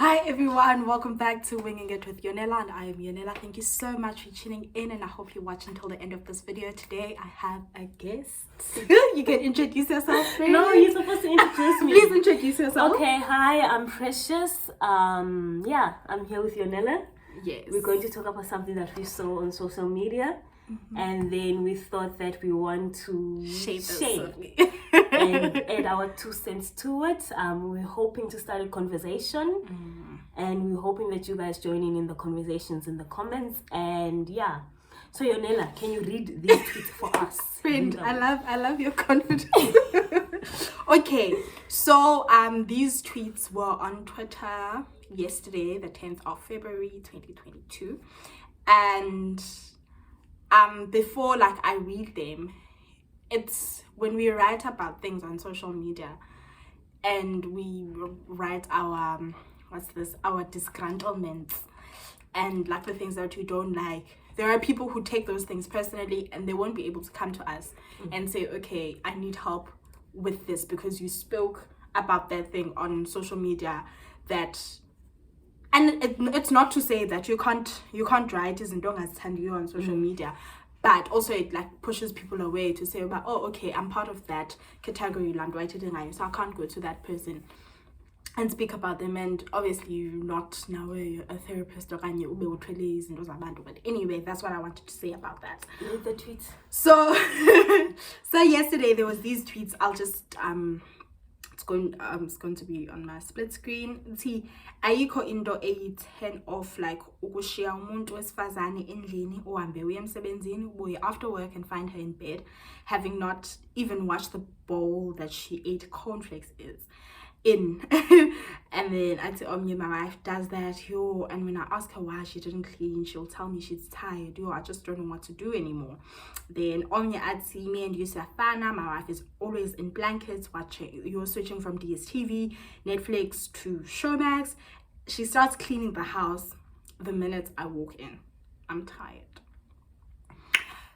Hi everyone, welcome back to Winging It with Yonela, and I am Yonela. Thank you so much for tuning in, and I hope you watch until the end of this video. Today I have a guest. You can introduce yourself, friend. No, you're supposed to introduce me. Please introduce yourself. Okay, hi, I'm Precious. I'm here with Yonela. Yes. We're going to talk about something that we saw on social media. And then we thought that we want to share and add our 2 cents to it. We're hoping to start a conversation, and we're hoping that you guys join in the conversations in the comments. And yeah, so Yonela, can you read these tweets for us? Friend, I love your confidence. Okay, so these tweets were on Twitter yesterday, the 10th of February 2022, and before I read them, it's when we write about things on social media and we write our our disgruntlements and the things that we don't like. There are people who take those things personally and they won't be able to come to us and say, okay, I need help with this because you spoke about that thing on social media. And it's not to say that you can't write izinto ongazithandiyo on social media, but also it pushes people away to say about, oh, okay, I'm part of that category, so I can't go to that person and speak about them. And obviously you're not now a therapist, but anyway, that's what I wanted to say about that. Read the tweets. So yesterday there was these tweets. I'll just it's going to be on my split screen. See, ayikho into eyi-10 of ukushiya umuntu wesifazane endlini uhambe uye emsebenzini ubuye after work and find her in bed having not even washed the bowl that she ate cornflakes in. And then I'd say, my wife does that, and when I ask her why she didn't clean, she'll tell me she's tired, I just don't know what to do anymore. Then I'd see me and Yusufana, my wife is always in blankets watching, you're switching from DSTV, Netflix to Showmax. She starts cleaning the house the minute I walk in. I'm tired.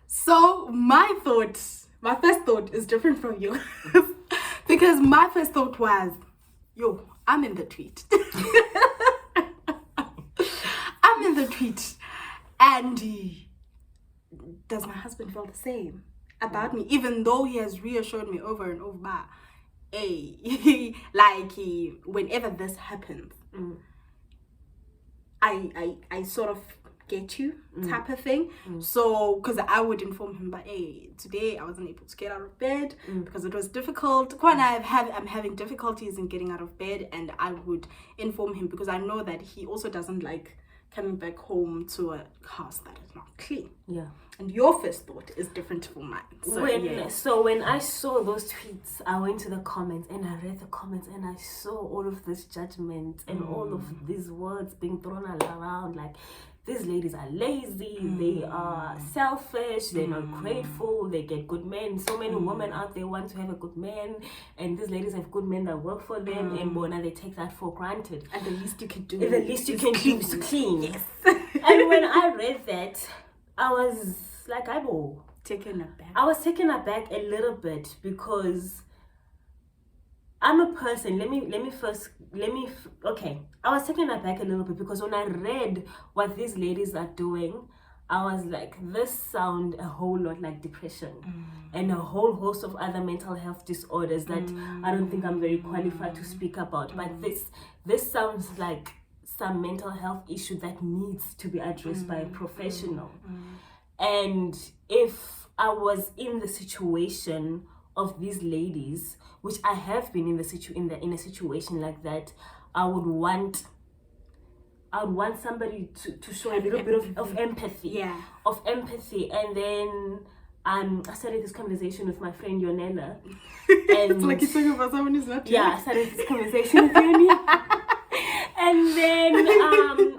So my first thought is different from you. Because my first thought was, I'm in the tweet. I'm in the tweet. And does my husband feel the same about me? Even though he has reassured me over and over, whenever this happens, I sort of get you type of thing. So because I would inform him, but today I wasn't able to get out of bed because it was difficult. I'm having difficulties in getting out of bed, and I would inform him because I know that he also doesn't like coming back home to a house that is not clean. Yeah. And your first thought is different from mine. So when I saw those tweets, I went to the comments and I read the comments and I saw all of this judgment and all of these words being thrown around these ladies are lazy, they are selfish, they're not grateful, they get good men. So many women out there want to have a good man, and these ladies have good men that work for them, and bona they take that for granted. And the least you can do is to clean. Yes. And when I read that, I was taken aback. I was taken aback a little bit because I'm a person. I was taken aback a little bit because when I read what these ladies are doing, I was like, this sound a whole lot like depression and a whole host of other mental health disorders that I don't think I'm very qualified to speak about. But this sounds like some mental health issue that needs to be addressed by a professional. And if I was in the situation of these ladies, which I have been in a situation like that, I would want somebody to show a little bit of empathy. Yeah. Of empathy. And then I started this conversation with my friend Yonela. And it's like you're talking about someone who's not here. Yeah, I started this conversation with Yonela. And then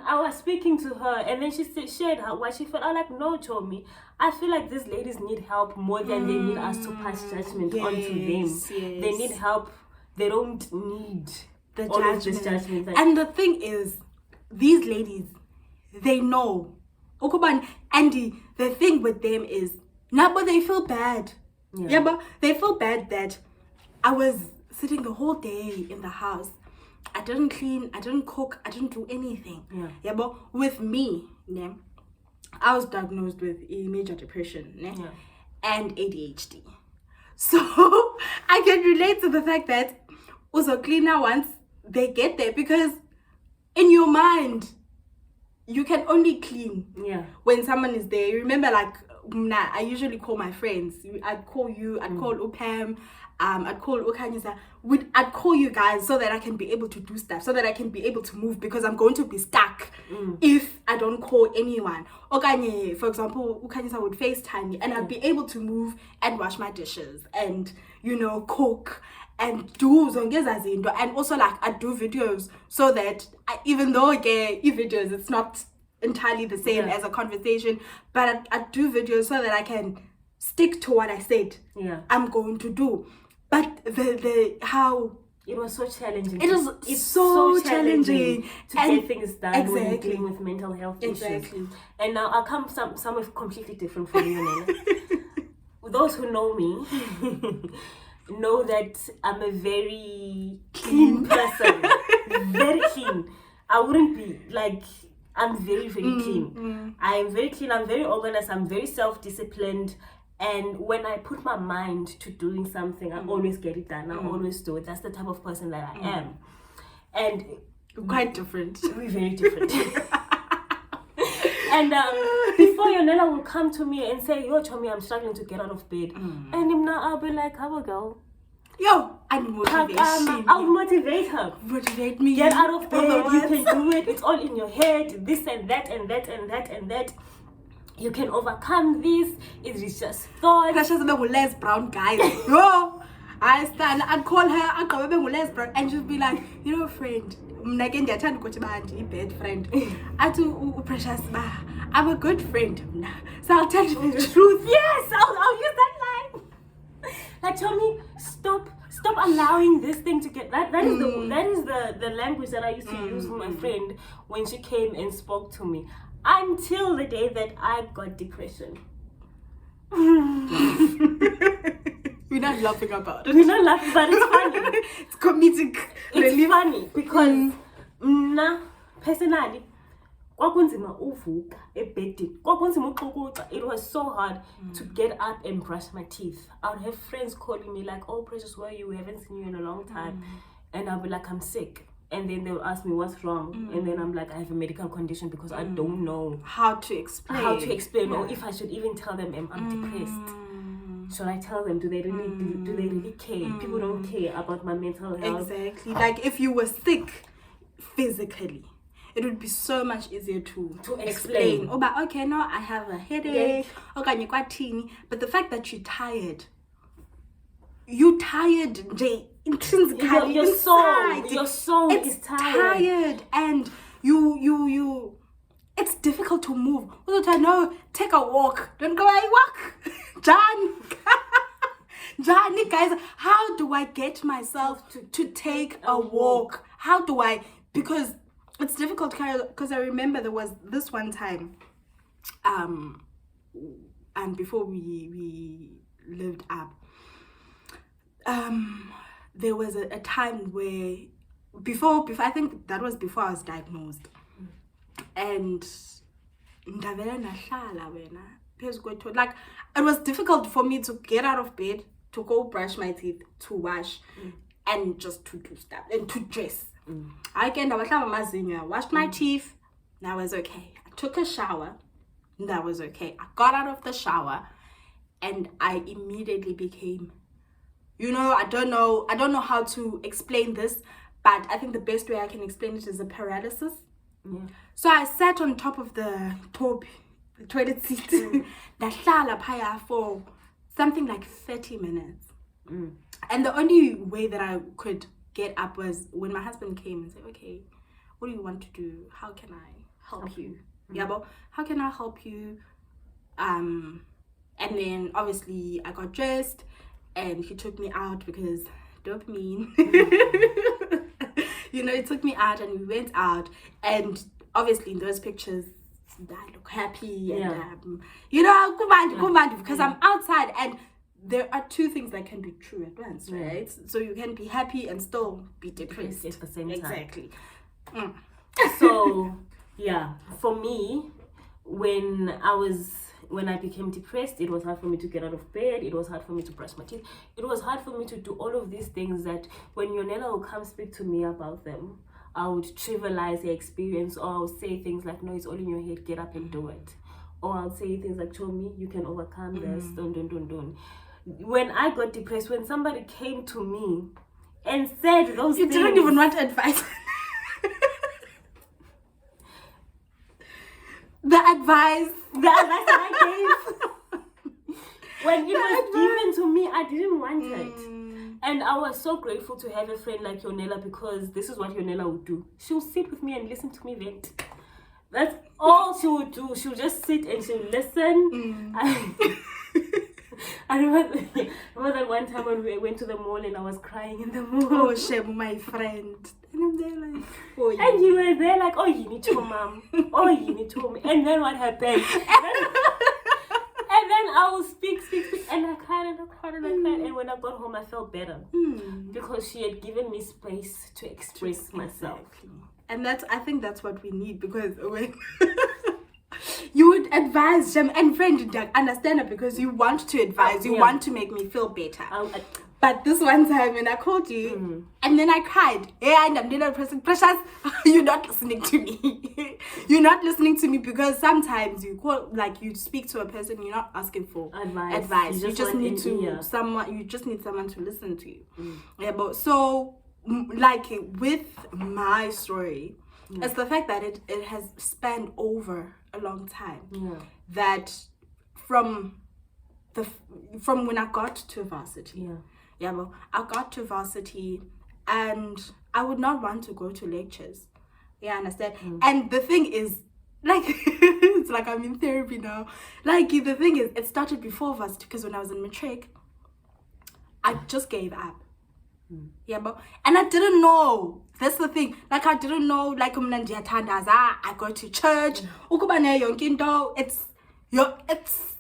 I was speaking to her, and then she shared what she felt. I was like, no, Chomi, I feel like these ladies need help more than they need us to pass judgment onto them. Yes. They need help. They don't need all of this judgment. And the thing is, these ladies, they know. Okuban, Andy, the thing with them is, but they feel bad. Yeah, but they feel bad that I was sitting the whole day in the house. I didn't clean, I didn't cook, I didn't do anything. Yeah. But with me, yeah, I was diagnosed with a major depression, yeah, and ADHD. So I can relate to the fact that also cleaner once they get there, because in your mind you can only clean when someone is there. You remember, like, I usually call my friends. I'd call you, I'd call Upam, I'd call Ukanyisa. I'd call you guys so that I can be able to do stuff, so that I can be able to move, because I'm going to be stuck if I don't call anyone. Okanye, for example, Ukanyisa would FaceTime me and I'd be able to move and wash my dishes and, cook and do zonke, and also, like, I do videos so that even though videos, it's not entirely the same as a conversation, but I do videos so that I can stick to what I said I'm going to do. But the how it was so challenging. It's so challenging to get things done when you're dealing with mental health issues. And now I'll come somewhere completely different from you, Nana. Those who know me know that I'm a very clean person. Very clean. I wouldn't be like, I'm very, very clean. I am very clean. I'm very organized. I'm very self-disciplined. And when I put my mind to doing something, I always get it done. I always do it. That's the type of person that I am. And quite different. We're very different. And before Yonela will come to me and say, yo, Chomi, I'm struggling to get out of bed. And I'll be like, have a girl. Yo, I'm motivation. I'll motivate her. Motivate me. Get out of bed. You can do it. It's all in your head. This and that and that and that and that. You can overcome this. It is just thought. Precious Les Brown guys. Yo, I stand. I'd call her. I'd go Les Brown, and she'd be like, friend. Bad friend. I do Precious. I'm a good friend. So I'll tell you the truth. Yes, I'll use that line. Like, Tommy, stop allowing this thing to get that is the language that I used to use for my friend when she came and spoke to me, until the day that I got depression. We're not laughing about it. We're not laughing, but it's funny. It's comedic. It's funny because personally, it was so hard to get up and brush my teeth. I would have friends calling me like, oh, Precious, where are you? We haven't seen you in a long time. And I'll be like, I'm sick. And then they'll ask me what's wrong. And then I'm like, I have a medical condition, because I don't know how to explain. Or if I should even tell them I'm depressed. Should I tell them? Do they really care? People don't care about my mental health. Exactly. Like, if you were sick physically, it would be so much easier to explain. Oh, but okay, now I have a headache. Okay, but the fact that you're tired, intrinsically, your soul is tired, and you it's difficult to move. No, take a walk. Don't go I walk. Johnny, guys, how do I get myself to take a walk? How do I? Because it's difficult, because I remember there was this one time, and before we lived up, there was a time where before I think that was before I was diagnosed, and like, it was difficult for me to get out of bed, to go brush my teeth, to wash, and just to do stuff and to dress. I washed my teeth, that was okay. I took a shower, that was okay. I got out of the shower and I immediately became, I don't know how to explain this, but I think the best way I can explain it is a paralysis. So I sat on top of the toilet seat for something like 30 minutes. And the only way that I could get up was when my husband came and said, okay, what do you want to do? How can I help you? But how can I help you? And then obviously I got dressed and he took me out, because dopamine. He took me out and we went out, and obviously in those pictures I look happy and because I'm outside, and there are two things that can be true at once, right? So you can be happy and still be depressed at the same time. Exactly. So yeah, for me, when I became depressed, it was hard for me to get out of bed. It was hard for me to brush my teeth. It was hard for me to do all of these things that when Yonela would come speak to me about them, I would trivialize the experience, or I would say things like, no, it's all in your head, get up and do it. Or I'll say things like, show me, you can overcome this, don't. When I got depressed, when somebody came to me and said those things... You didn't even want advice. The advice that I gave, when it was given to me, I didn't want it. And I was so grateful to have a friend like Yonela, because this is what Yonela would do. She'll sit with me and listen to me vent. That's all she would do. She'll just sit and she'll listen. I remember that one time when we went to the mall and I was crying in the mall. Oh, Shemu, my friend. And I'm there like, oh, yeah. And you were there like, oh, you need to, mom. Oh, you need to. And then what happened? And then I will speak. And I cried. And when I got home, I felt better. Because she had given me space to express myself. And I think that's what we need, because when you would advise them, and friend, understand it, because you want to advise, you want to make me feel better. But this one time when I called you, and then I cried, and I'm little person, Precious, you're not listening to me. You're not listening to me, because sometimes you call, like, you speak to a person, you're not asking for advice. You just need someone. You just need someone to listen to you. Yeah, but so, like, with my story, it's the fact that it has spanned over a long time. That from when I got to varsity. Well, I got to varsity and I would not want to go to lectures. Understand? And the thing is, like, it's like I'm in therapy now. Like, the thing is, it started before varsity, because when I was in matric, I just gave up. And I didn't know. That's the thing. Like, I didn't know. Like, I go to church. It's.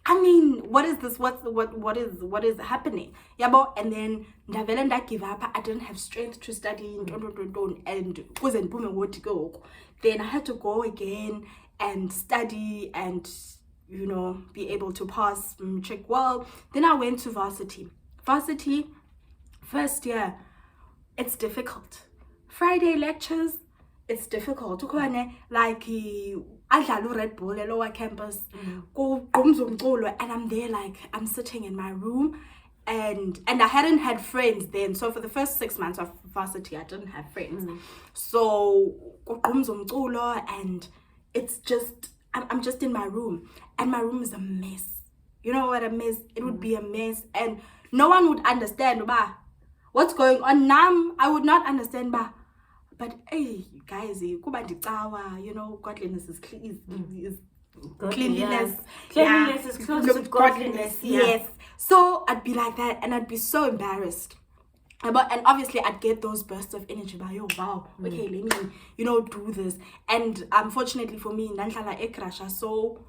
I mean, what is this? What is happening? And then I give up. I didn't have strength to study. And then I had to go again and study and, be able to pass matric well. Then I went to varsity. Varsity, first year, it's difficult. Friday lectures, it's difficult. Like, I do Red Bull at lower campus. And I'm there, like, I'm sitting in my room, and I hadn't had friends then. So for the first 6 months of varsity, I didn't have friends. So and it's just, I'm just in my room, and my room is a mess. You know what a mess? It would be a mess, and no one would understand what's going on. Now I would not understand, but hey, guys, godliness is cleanliness. Cleanliness is close to godliness. Yes. So I'd be like that, and I'd be so embarrassed. And obviously I'd get those bursts of energy by, oh wow, okay, let me, do this. And unfortunately for me, so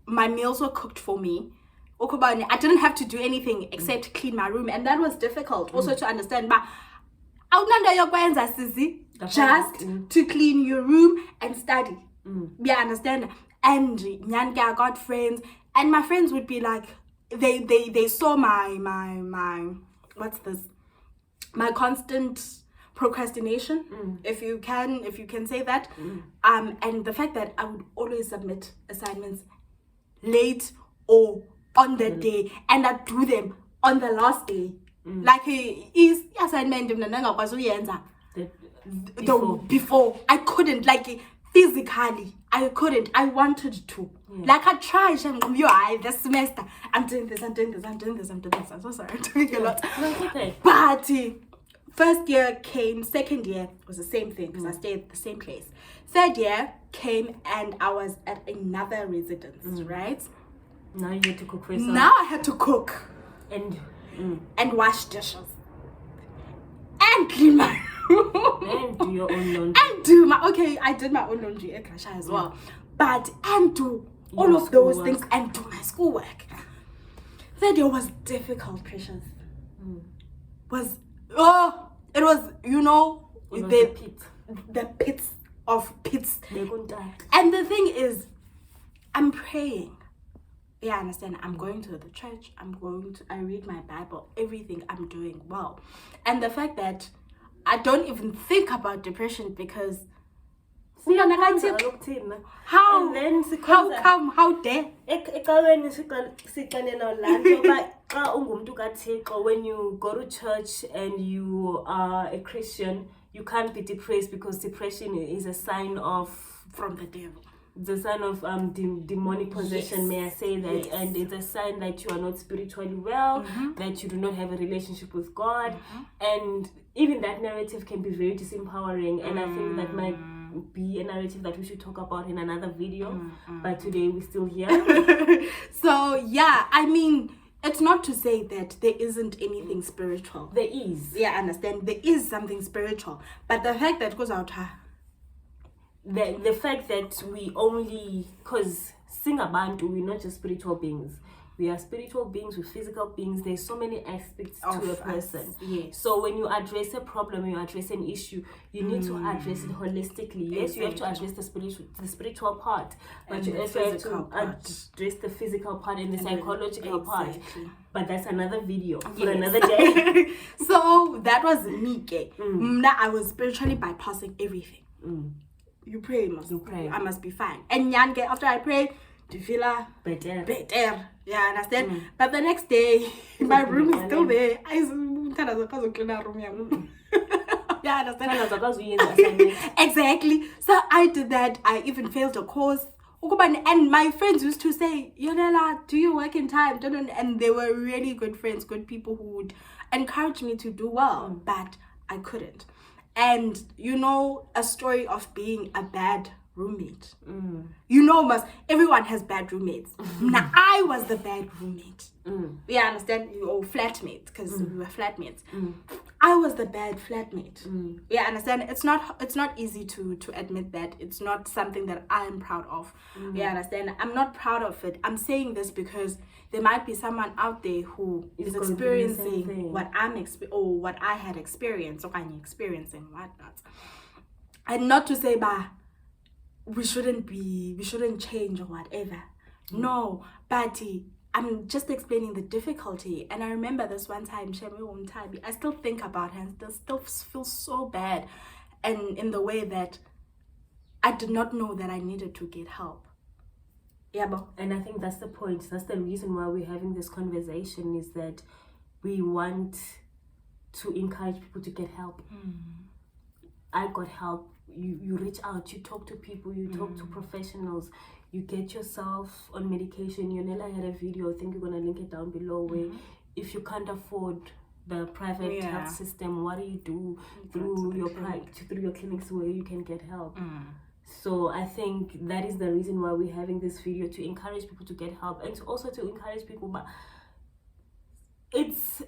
my meals were cooked for me. I didn't have to do anything except clean my room, and that was difficult also to understand. But just to clean your room and study. Understand? And I got friends, and my friends would be like, they saw my what's this? My constant procrastination, if you can say that, and the fact that I would always submit assignments late or on the day, and I'd do them on the last day. Like, is assignment before I couldn't, like, physically I couldn't. I wanted to. Like, I tried, this semester I'm doing this. I'm so sorry, I'm doing a lot. Okay. But first year came, second year was the same thing, because I stayed at the same place. Third year came, and I was at another residence, right? Now you had to cook for yourself. Now I had to cook and wash dishes and clean my room and do your own laundry and I did my own laundry at Krasha as well, but and do all of those things and do my schoolwork. That day was difficult, Precious. Mm. It was, you know, It was the pit. The pits of pits. They couldn't die. And the thing is, I'm praying. Yeah, I understand. I'm going to the church. I read my Bible. Everything I'm doing well. And the fact that I don't even think about depression because how? And then How come? How dare? When you go to church and you are a Christian, you can't be depressed because depression is a sign of From the devil. the sign of demonic possession, Yes. may I say that? Yes. And it's a sign that you are not spiritually well, that you do not have a relationship with God, and even that narrative can be very disempowering. And I think that might be a narrative that we should talk about in another video. But today we're still here. So yeah, I mean, it's not to say that there isn't anything spiritual. There is. Yeah, I understand. There is something spiritual, but the fact that goes out her. The fact that we only, because Singabantu, we're not just spiritual beings. We are spiritual beings, we're physical beings. There's so many aspects to a person. Yes. So when you address a problem, you address an issue, you need to address it holistically. Yes, you have to address the spiritual part, but you also have to address the physical part and the psychological part. But that's another video for another day. So that was me. Now I was spiritually bypassing everything. You pray, You pray. I must be fine. And Nyange, after I prayed, to feel Better. better. Yeah, I understand. But the next day, my room is still there. Yeah, I understand. Exactly. So I did that. I even failed a course. And my friends used to say, Yonela, do you work in time? And they were really good friends, good people who would encourage me to do well, but I couldn't. And you know, a story of being a bad roommate. You know, everyone has bad roommates. Now I was the bad roommate. Yeah, I understand. Or flatmate, because we were flatmates. I was the bad flatmate. Yeah, I understand. It's not easy to admit that. It's not something that I'm proud of. Yeah, I understand. I'm not proud of it. I'm saying this because there might be someone out there who is experiencing what or what I had experienced, or I'm experiencing whatnot. And not to say, we shouldn't change or whatever. No, but I'm just explaining the difficulty. And I remember this one time, I still think about her and still feel so bad, and in the way that I did not know that I needed to get help. Yeah, and I think that's the point. That's the reason why we're having this conversation, is that we want to encourage people to get help. I got help. You reach out, you talk to people, you talk to professionals, you get yourself on medication. Yonela had a video, I think you're gonna link it down below, where if you can't afford the private health system, what do you do through your clinics where you can get help? So I think that is the reason why we're having this video, to encourage people to get help, and also to encourage people. But it's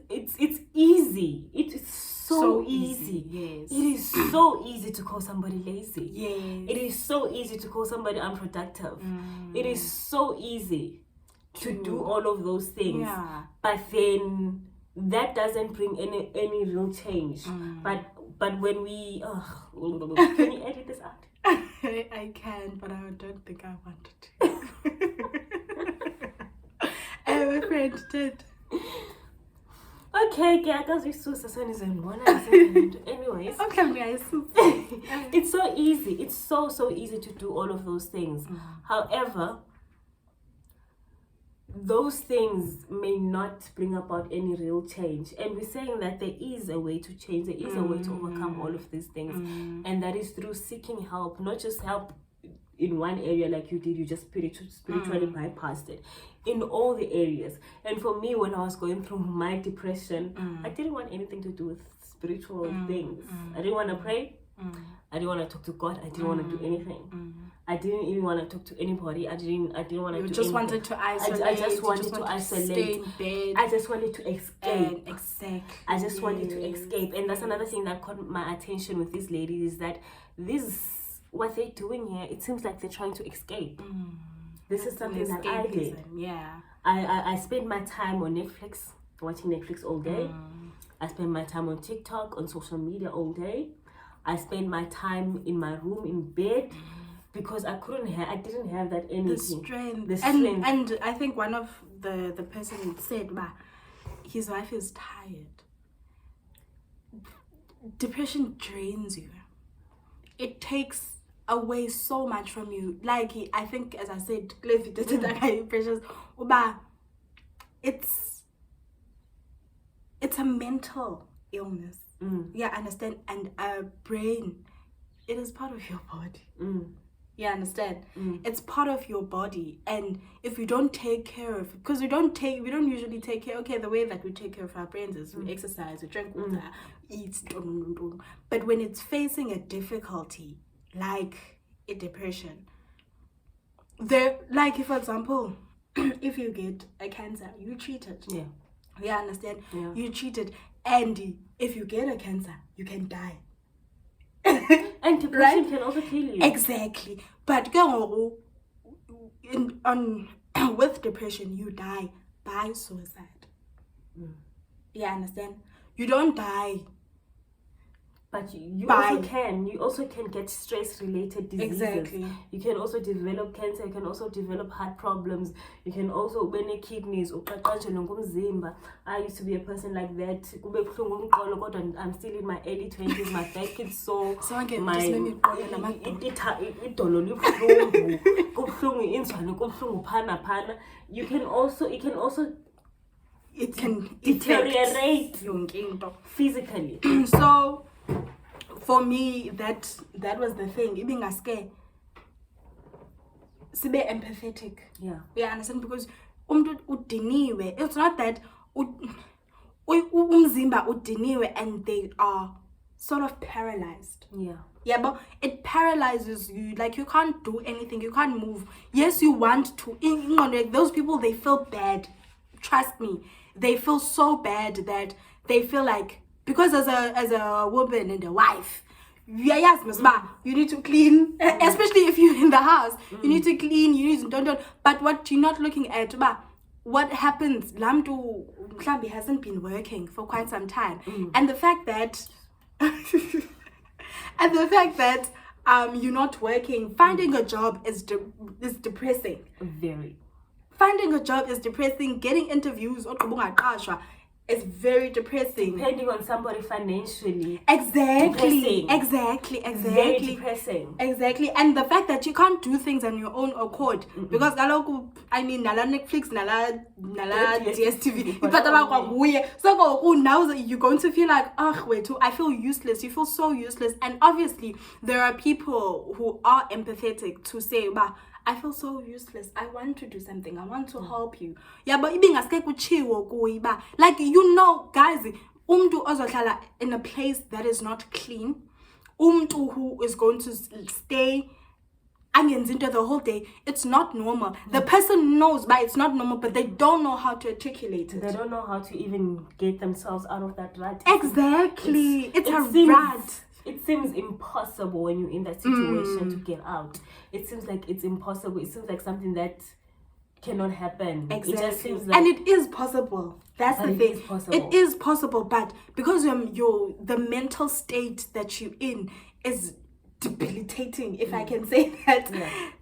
easy. It is so easy. Yes. It is so easy to call somebody lazy. Yes. It is so easy to call somebody unproductive. It is so easy to do all of those things. Yeah. But then that doesn't bring any real change. But when we can you edit this out? I can, but I don't think I wanted to. I have a friend did. Okay, because we saw Sasan one anyways. Okay, guys. It's so easy. It's so easy to do all of those things. However, those things may not bring about any real change. And we're saying that there is a way to change. There is a way to overcome all of these things. And that is through seeking help, not just help in one area like you did. You just spiritually bypassed it in all the areas. And for me, when I was going through my depression, I didn't want anything to do with spiritual things. I didn't want to pray. I didn't want to talk to God. I didn't want to do anything. I didn't even want to talk to anybody. I didn't want to do just anything. Wanted to isolate. I just wanted to isolate. Stay in bed. I just wanted to escape. Exactly. I just wanted to escape. And that's another thing that caught my attention with these ladies, is that what they're doing here, it seems like they're trying to escape. This is something that I did. Yeah. I spend my time on Netflix, watching Netflix all day. I spend my time on TikTok, on social media all day. I spend my time in my room, in bed, because I didn't have that energy. The strength. And I think one of the person said, his wife is tired. Depression drains you. It takes away so much from you. Like, I think, as I said, it's a mental illness. Yeah, understand? And a brain, it is part of your body. Yeah, understand? It's part of your body. And if you don't take care of, because we don't usually take care, okay, the way that we take care of our brains is we exercise, we drink water, eat, but when it's facing a difficulty, like a depression, like, if, for example, if you get a cancer, you treat it. Yeah, understand? Yeah. You treat it, and if you get a cancer, you can die. And depression can also kill you. Exactly. But with depression, you die by suicide. Yeah, understand? You don't die. But you also can get stress-related diseases. Exactly. You can also develop cancer. You can also develop heart problems. You can also kidneys. I used to be a person like that. I'm still in my early 20s. My back is sore. It can deteriorate physically. So for me, that was the thing. Even scared, be empathetic. Yeah, understand? Because it's not that umzimba udiniwe and they are sort of paralyzed. Yeah, but it paralyzes you. Like, you can't do anything. You can't move. Yes, you want to. Like, those people, they feel bad. Trust me, they feel so bad that they feel like, because as a woman and a wife, yes, you need to clean, especially if you're in the house. You need to clean. You need to don't. But what you're not looking at, what happens? Lamdu hasn't been working for quite some time, and the fact that you're not working, finding a job is depressing. Very. Finding a job is depressing. Getting interviews is very depressing. Depending on somebody financially. Exactly. Very depressing. Exactly. And the fact that you can't do things on your own accord. Because nala Netflix, nala DSTV. So now you're going to feel like, I feel useless. You feel so useless. And obviously there are people who are empathetic to say, I feel so useless. I want to do something. I want to help you. Yeah, but like, guys, umntu ozohlala in a place that is not clean, umntu who is going to stay the whole day, it's not normal. The person knows, but it's not normal, but they don't know how to articulate it. They don't know how to even get themselves out of that rut. Exactly. It's a rut. It seems impossible when you're in that situation to get out. It seems like it's impossible. It seems like something that cannot happen. Exactly. It just seems like, and it is possible. That's the thing. It is possible, but because the mental state that you're in is debilitating, if I can say that.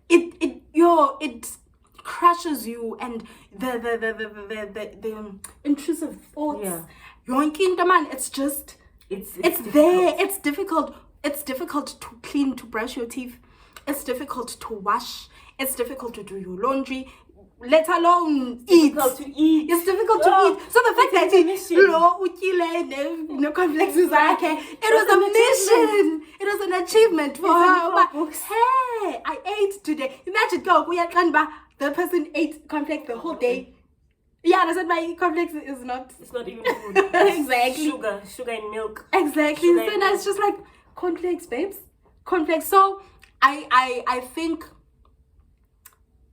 It crushes you, and the intrusive thoughts. It's just. It's there. It's difficult. It's difficult to clean, to brush your teeth. It's difficult to wash. It's difficult to do your laundry. Let alone eat. Difficult to eat. It's difficult to eat. So the fact that no complexes it was a mission. It was an achievement for her. But hey, I ate today. Imagine the person ate complex the whole day. Yeah, that's what my complex is not. It's not even food. Exactly. Sugar and milk. Exactly. So now it's just like cornflakes, babes. Cornflakes. So I think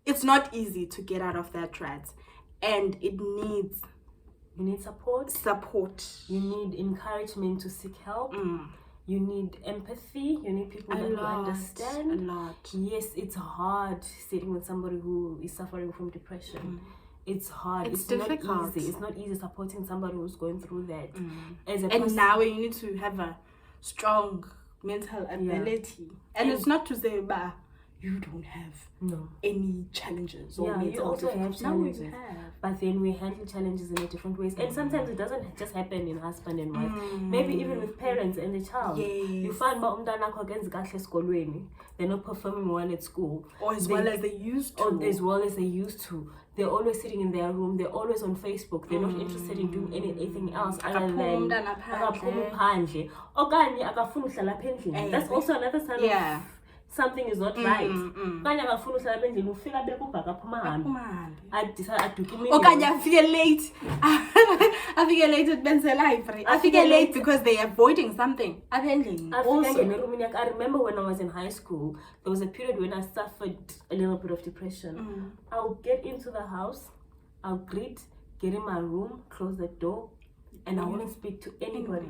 it's not easy to get out of that rut, and it needs. You need support. You need encouragement to seek help. You need empathy. You need people that will understand. A lot. Yes, it's hard sitting with somebody who is suffering from depression. it's hard. It's not difficult. easy. It's not easy supporting somebody who's going through that. As a And person, now you need to have a strong mental ability. And it's not to say, bah, you don't have any challenges or you also have challenges. No, you have. But then we handle challenges in a different ways. And sometimes it doesn't just happen in husband and wife. Maybe even with parents and the child. Yes. You find they're not performing well at school. Or as well as they used to. They're always sitting in their room. They're always on Facebook. They're not interested in doing anything else other than that's also another sign of something is not right. Okanye afike late. Afike late at Ben's library. Afike late because they're avoiding something. I remember when I was in high school, there was a period when I suffered a little bit of depression. I'll get into the house, I'll greet, get in my room, close the door, and I wouldn't speak to anybody.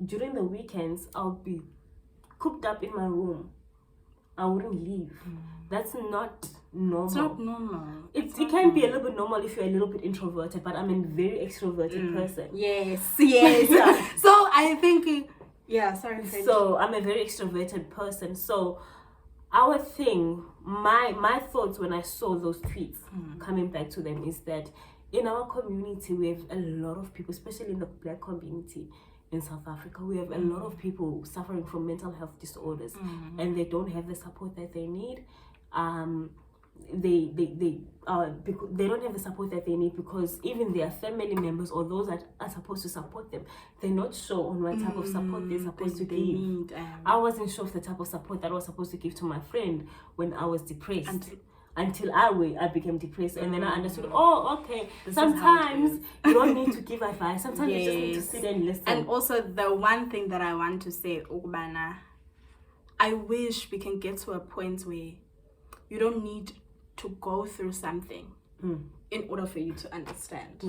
During the weekends, I'll be cooped up in my room. I wouldn't leave. That's not normal. It's not normal. It can be a little bit normal if you're a little bit introverted, but I'm a very extroverted person. Yes. So I think, So I'm a very extroverted person. So our thing, my thoughts when I saw those tweets, coming back to them, is that in our community, we have a lot of people, especially in the Black community, in South Africa, we have a lot of people suffering from mental health disorders, and they don't have the support that they need. They don't have the support that they need because even their family members or those that are supposed to support them, they're not sure on what type of support they're supposed to give. I wasn't sure of the type of support that I was supposed to give to my friend when I was depressed. Until I became depressed, and then I understood, okay, sometimes you don't need to give advice, sometimes you just need to sit and listen. And also the one thing that I want to say, Ukubana, I wish we can get to a point where you don't need to go through something in order for you to understand.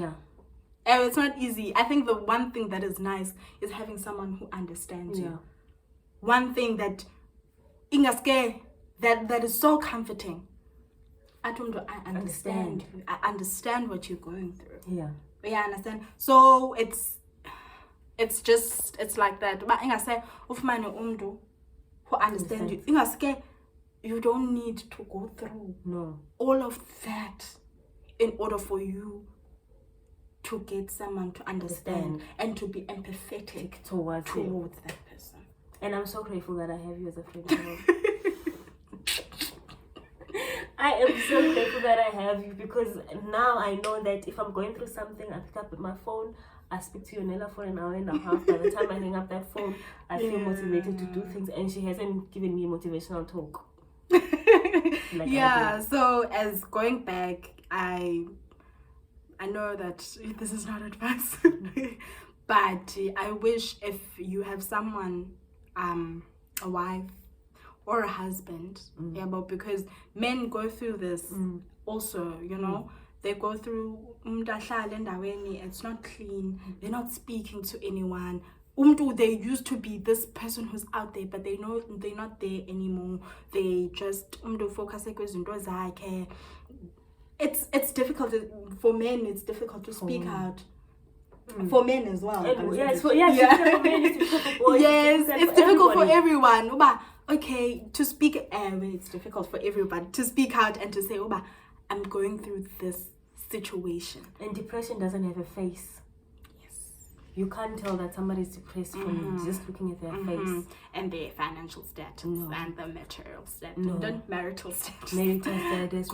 And it's not easy. I think the one thing that is nice is having someone who understands you. One thing that that is so comforting. I understand. I understand what you're going through. I understand. So it's like that. But I say, who understand you. You don't need to go through all of that in order for you to get someone to understand and to be empathetic towards that person. And I'm so grateful that I have you as a friend. I am so grateful that I have you, because now I know that if I'm going through something, I pick up my phone, I speak to Yonela for an hour and a half. By the time I hang up that phone, I feel motivated to do things, and she hasn't given me motivational talk. So as going back, I know that this is not advice, but I wish if you have someone, a wife or a husband, but because men go through this also, they go through it's not clean, they're not speaking to anyone. They used to be this person who's out there, but they know they're not there anymore. They just focus on it's difficult for men. It's difficult to speak out. For men as well. Yes, it's difficult for everyone. Okay, to speak, it's difficult for everybody to speak out and to say, I'm going through this situation. And depression doesn't have a face. You can't tell that somebody's depressed from just looking at their face. And their financial status and the material status. Not marital status. Marital status.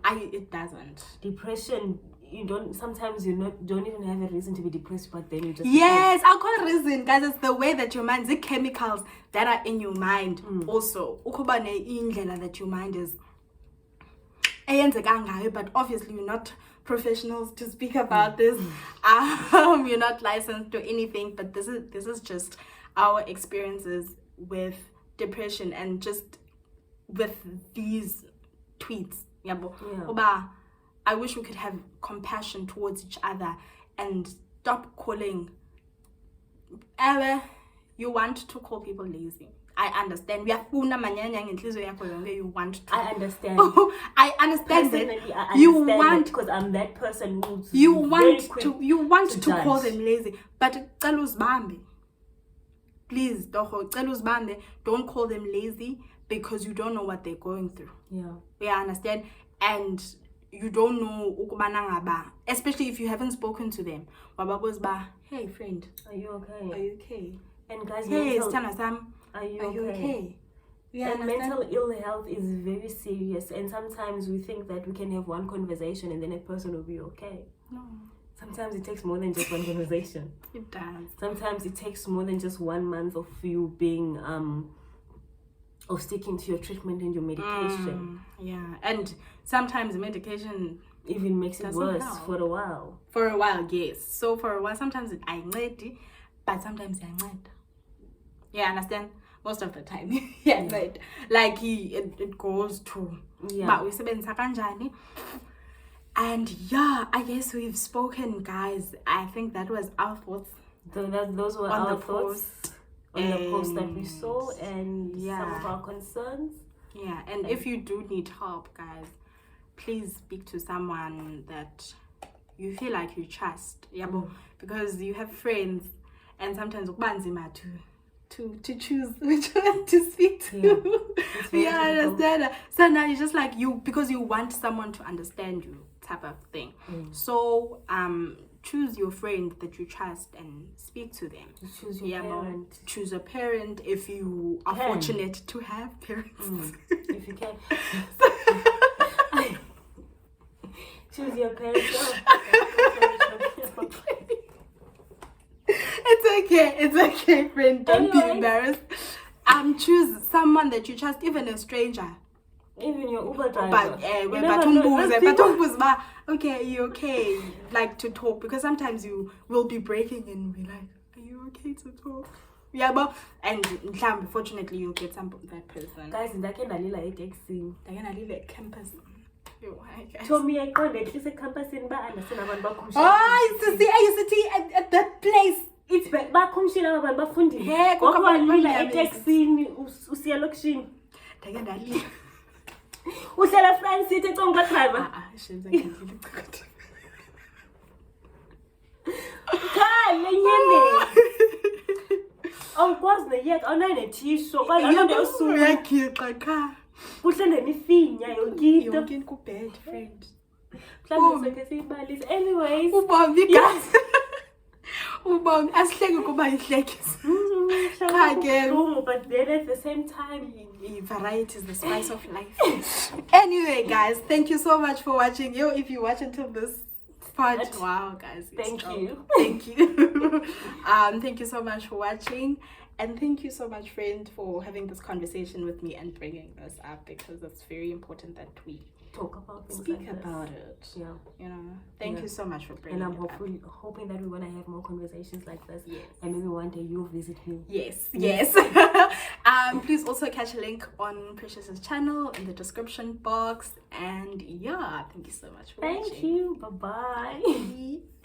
It doesn't. Depression, sometimes you don't even have a reason to be depressed, but then you just... Yes, I'll call reason, guys. It's the way that your mind, the chemicals that are in your mind also. That your mind is... But obviously you're not professionals to speak about this. You're not licensed to anything, but this is just our experiences with depression and just with these tweets. I wish we could have compassion towards each other and stop calling. You want to call people lazy. I understand. Uyafuna manyanya ngenhliziyo yakho yonke, you want to. I understand. I understand Personally, that I you understand want because I'm that person who's you very want quick to call judge. them lazy, but cela uzibambe. Please, don't call them lazy because you don't know what they're going through. Yeah. Understand? And you don't know ukubana ngaba, especially if you haven't spoken to them. Hey friend, Are you okay? are you okay? And guys, Hey, mental, Sam, are you are you okay? And mental ill health is very serious, and sometimes we think that we can have one conversation and then a person will be okay. No, sometimes it takes more than just one conversation. It does. Sometimes it takes more than just 1 month of you being of sticking to your treatment and your medication. Yeah, and sometimes medication even makes it worse help. for a while. For a while, yes. So for a while, sometimes I need, but sometimes I need. Yeah, understand? Most of the time. Yeah, right. Like it goes to. Yeah. But we sebenza kanjani. And yeah, I guess we've spoken, guys. I think that was our thoughts. Those were on our the thoughts post. On the post that we saw and yeah. some of our concerns. Yeah, and if you do need help, guys, please speak to someone that you feel like you trust. Yeah, because you have friends, and sometimes ukubanzima to choose which one to speak to. Yeah, understand. So now it's just like because you want someone to understand you, type of thing. So choose your friend that you trust and speak to them. Choose your parent. Choose a parent if you are fortunate to have parents. If you can. Choose your parents. It's okay, friend. Don't be embarrassed. Choose someone that you trust, even a stranger. Even your Uber driver. But okay, you okay? Like to talk, because sometimes you will be breaking and be like, are you okay to talk? Yeah, but and fortunately you'll get that person. Guys, ndakendalila eTexini. Ndakendalila campus. Tommy, I called it. It's a campus in Ba and I used to see at that place. It's bakumshila abantu bafundi. Hey, ngokubalila eTexini usiya lokishini. Ndakendalila. Uhlala France City econgwa driver. Shenza ngidile ucikade. Khale nyende. Awukwazi neyeka awunane tissue kwalonto yosuku uyagiqa kha. Kuhlele nifinya yonke into kubed friend. Mhlawumbe sekhe siyibalisa. Anyways, ubomi guys. Ubomi asihleke kuba ihlekisa. But then at the same time, variety is the spice of life. Anyway, guys, thank you so much for watching. If you watch until this part, wow, guys, thank you. Thank you. Thank you so much for watching, and thank you so much, friend, for having this conversation with me and bringing this up, because it's very important that we talk about things, speak like about this. it. Thank you so much for bringing and I'm it hoping that we want to have more conversations like this. Yes. And maybe one day you'll visit me. Yes. Please also catch a link on Precious's channel in the description box, and yeah, thank you so much for watching. Thank you. Bye-bye.